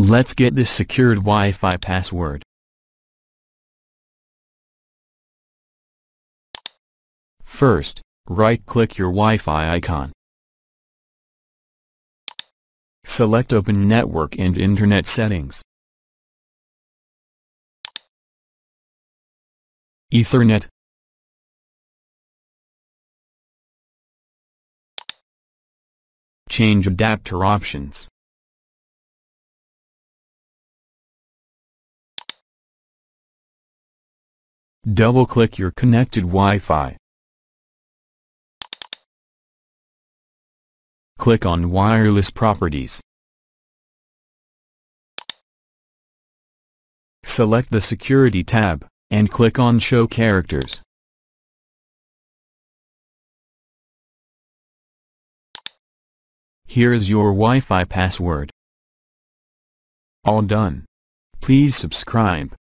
Let's get this secured Wi-Fi password. First, right-click your Wi-Fi icon. Select Open Network and Internet Settings. Ethernet. Change adapter options. Double-click your connected Wi-Fi. Click on Wireless Properties. Select the Security tab, and click on Show Characters. Here is your Wi-Fi password. All done. Please subscribe.